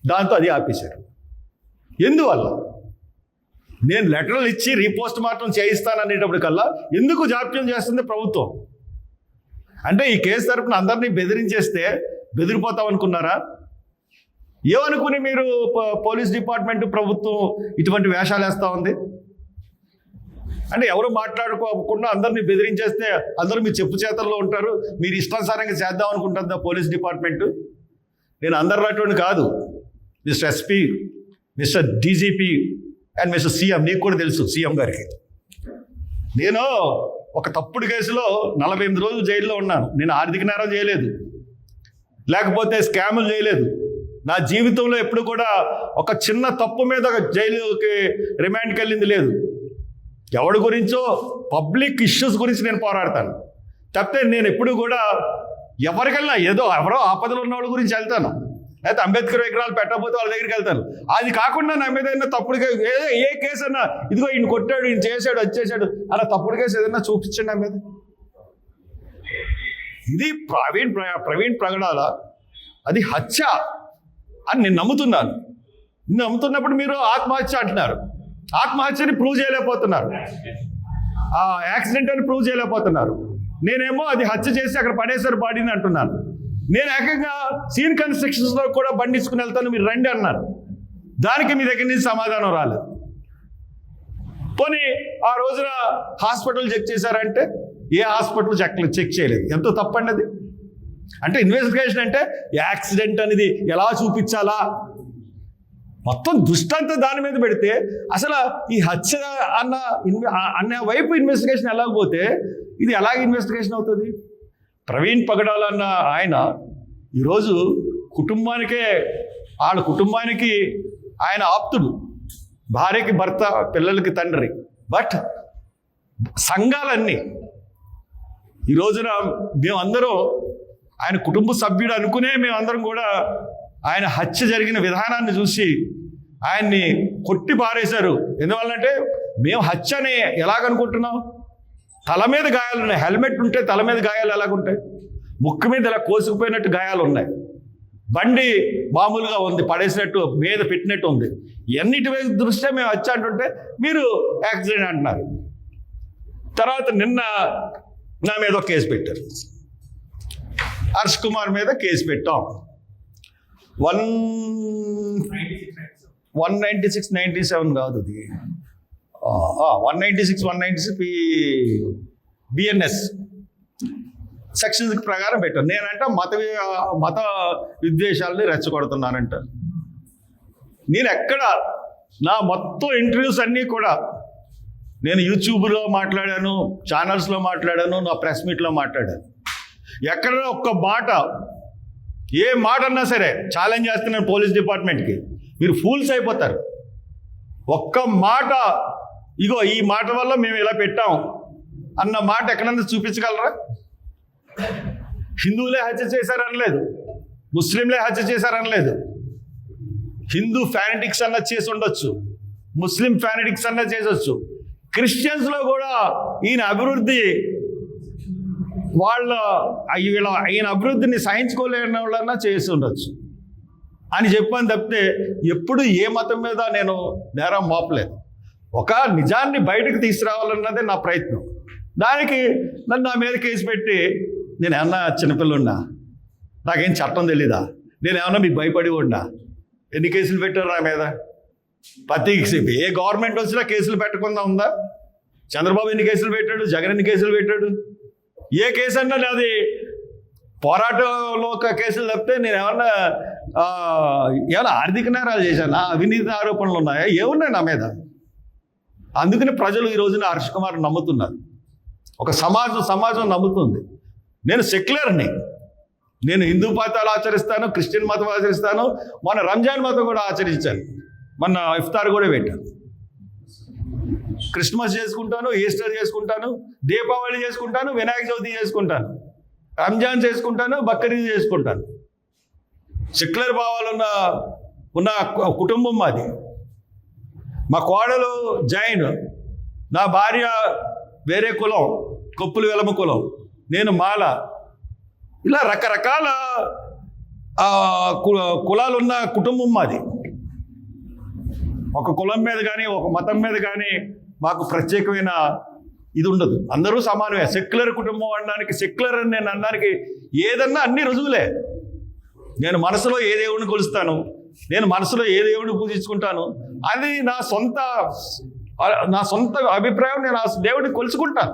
దాంతో అది ఆపేశారు. ఎందువల్ల? నేను లెటర్లు ఇచ్చి రీపోస్ట్ మార్టం చేయిస్తాననేటప్పటికల్లా ఎందుకు జాప్యం చేస్తుంది ప్రభుత్వం? అంటే ఈ కేసు తరపున అందరినీ బెదిరించేస్తే బెదిరిపోతాం అనుకున్నారా? ఏమనుకుని మీరు పోలీస్ డిపార్ట్మెంట్ ప్రభుత్వం ఇటువంటి వేషాలు వేస్తూ ఉంది? అంటే ఎవరు మాట్లాడుకోకుండా అందరినీ బెదిరించేస్తే అందరూ మీ చెప్పు చేతల్లో ఉంటారు, మీరు ఇష్టానుసారంగా చేద్దాం అనుకుంటుందా పోలీస్ డిపార్ట్మెంటు? నేను అందరు అటువంటి కాదు. Mister SP, mister DGP and mister CM, నీకు కూడా తెలుసు సీఎం గారికి. నేను ఒక తప్పుడు కేసులో 48 రోజులు జైల్లో ఉన్నాను. నేను ఆర్థిక నేరం చేయలేదు, లేకపోతే స్కాములు చేయలేదు. నా జీవితంలో ఎప్పుడు కూడా ఒక చిన్న తప్పు మీద జైలుకి రిమాండ్కి వెళ్ళింది లేదు. ఎవడి గురించో పబ్లిక్ ఇష్యూస్ గురించి నేను పోరాడతాను తప్పితే నేను ఎప్పుడు కూడా ఎవరికెళ్ళినా ఎవరో ఆపదలు ఉన్న వాళ్ళ గురించి వెళ్తాను, లేకపోతే అంబేద్కర్ విగ్రహాలు పెట్టకపోతే వాళ్ళ దగ్గరికి వెళ్తాను. అది కాకుండా నా మీద ఏదైనా తప్పుడు కేసు, ఏ కేసు అన్నా, ఇదిగో ఈయన కొట్టాడు, ఈయన చేశాడు, అది చేశాడు అలా తప్పుడు కేసు ఏదైనా చూపించండి నా మీద. ఇది ప్రవీణ్ ప్రగడాల అది హత్య అని నేను నమ్ముతున్నాను. నేను నమ్ముతున్నప్పుడు మీరు ఆత్మహత్య అంటున్నారు. ఆత్మహత్యని ప్రూవ్ చేయలేకపోతున్నారు, ఆ యాక్సిడెంట్ అని ప్రూవ్ చేయలేకపోతున్నారు. నేనేమో అది హత్య చేసి అక్కడ పడేసారు బాడీని అంటున్నాను. నేను ఏకంగా సీన్ కన్స్ట్రక్షన్స్లో కూడా బండిసుకుని వెళ్తాను, మీరు రండి అన్నారు. దానికి మీ దగ్గర నుంచి సమాధానం రాలేదు. పోనీ ఆ రోజున హాస్పిటల్ చెక్ చేశారంటే ఏ హాస్పిటల్ చెక్ చేయలేదు. ఎంతో తప్పండి అది. అంటే ఇన్వెస్టిగేషన్ అంటే యాక్సిడెంట్ అనేది ఎలా చూపించాలా, మొత్తం దృష్టంతా దాని మీద పెడితే అసలు ఈ హత్య అన్న వైపు ఇన్వెస్టిగేషన్ ఎలాగపోతే ఇది ఎలాగ ఇన్వెస్టిగేషన్ అవుతుంది? ప్రవీణ్ పగడాల అన్న ఆయన ఈరోజు వాళ్ళ కుటుంబానికి ఆయన ఆప్తుడు, భార్యకి భర్త, పిల్లలకి తండ్రి. బట్ సంఘాలన్నీ ఈ రోజున మేమందరం ఆయన కుటుంబ సభ్యుడు అనుకునే మేమందరం కూడా ఆయన హత్య జరిగిన విధానాన్ని చూసి ఆయన్ని కొట్టి పారేశారు. ఎందువల్లంటే మేము హత్యని ఎలాగనుకుంటున్నాం? తల మీద గాయాలు ఉన్నాయి. హెల్మెట్ ఉంటే తల మీద గాయాలు ఎలాగుంటాయి? ముక్కు మీద ఇలా కోసుకుపోయినట్టు గాయాలు ఉన్నాయి. బండి మామూలుగా ఉంది, పడేసినట్టు మీద పెట్టినట్టు ఉంది. ఎన్నిటి వైపు దృష్ట్యా మేము హత్య అంటుంటే మీరు యాక్సిడెంట్ అంటున్నారు. తర్వాత నిన్న నా మీద ఒక కేసు పెట్టారు. హర్ష్ కుమార్ మీద కేసు పెట్టాం. 196-97 కాదు, అది 196 బిఎన్ఎస్ సెక్షన్స్ ప్రకారం పెట్టాను. నేనంట మత విద్వేషాలని రెచ్చగొడుతున్నానంట. నేను ఎక్కడ నా మొత్తం ఇంటర్వ్యూస్ అన్నీ కూడా నేను యూట్యూబ్లో మాట్లాడాను, ఛానల్స్లో మాట్లాడాను, నా ప్రెస్ మీట్లో మాట్లాడాను. ఎక్కడ ఒక్క మాట, ఏ మాట అన్నా సరే ఛాలెంజ్ చేస్తున్నాను పోలీస్ డిపార్ట్మెంట్కి. మీరు ఫూల్స్ అయిపోతారు. ఒక్క మాట, ఇగో ఈ మాట వల్ల మేము ఇలా పెట్టాం అన్న మాట ఎక్కడన్నా చూపించగలరా? హిందువులే హత్య చేశారనలేదు, ముస్లింలే హత్య చేశారనలేదు. హిందూ ఫ్యానటిక్స్ అన్న చేసి ఉండొచ్చు, ముస్లిం ఫ్యానటిక్స్ అన్న చేసొచ్చు. క్రిస్టియన్స్లో కూడా ఈయన అభివృద్ధి ఈయన అభివృద్ధిని సహించుకోలేని వాళ్ళన్నా చేసి ఉండొచ్చు అని చెప్పని తప్పితే ఎప్పుడు ఏ మతం మీద నేను నేరం మోపలేదు. ఒక నిజాన్ని బయటకు తీసుకురావాలన్నదే నా ప్రయత్నం. దానికి నన్ను నా మీద కేసు పెట్టి నేను ఏమన్నా చిన్నపిల్లున్నా, నాకేం చట్టం తెలీదా, నేను ఏమన్నా మీకు భయపడి ఉన్నా? ఎన్ని కేసులు పెట్టారు నా మీద? ప్రతి ఏ గవర్నమెంట్ వచ్చినా కేసులు పెట్టకుండా ఉందా? చంద్రబాబు ఎన్ని కేసులు పెట్టాడు, జగన్ ఎన్ని కేసులు పెట్టాడు? ఏ కేసు అన్నా అది పోరాటంలో ఒక కేసులు తప్పితే నేను ఏమన్నా ఆర్థిక నేరాలు చేశాను, అవినీతి ఆరోపణలు ఉన్నాయా? ఏమున్నాయి నా మీద? అందుకని ప్రజలు ఈ రోజున హర్ష్ కుమార్ నమ్ముతున్నారు. ఒక సమాజం నమ్ముతుంది. నేను సెక్యులర్ని, నేను హిందూ మతాలు ఆచరిస్తాను, క్రిస్టియన్ మతం ఆచరిస్తాను, మొన్న రంజాన్ మతం కూడా ఆచరించాను, మొన్న ఇఫ్తార్ కూడా పెట్టాను. క్రిస్మస్ చేసుకుంటాను, ఈస్టర్ చేసుకుంటాను, దీపావళి చేసుకుంటాను, వినాయక చవితి చేసుకుంటాను, రంజాన్ చేసుకుంటాను, బక్రీద్ చేసుకుంటాను. సెక్యులర్ భావాలు ఉన్న కుటుంబం మాది. మా కోడలు జైన్, నా భార్య వేరే కులం, కొప్పులు వెలమ కులం, నేను మాల. ఇలా రకరకాల కులాలు ఉన్న కుటుంబం మాది. ఒక కులం మీద కానీ ఒక మతం మీద కానీ మాకు ప్రత్యేకమైన ఇది ఉండదు. అందరూ సమానమే. సెక్యులర్ కుటుంబం అనడానికి, సెక్యులర్ అని నేను అనడానికి ఏదన్నా అన్ని రుజువులే. నేను మనసులో ఏ దేవుడిని కొలుస్తాను, నేను మనసులో ఏ దేవుడిని పూజించుకుంటాను, అది నా సొంత అభిప్రాయం. నేను ఆ దేవుడిని కొలుచుకుంటాను.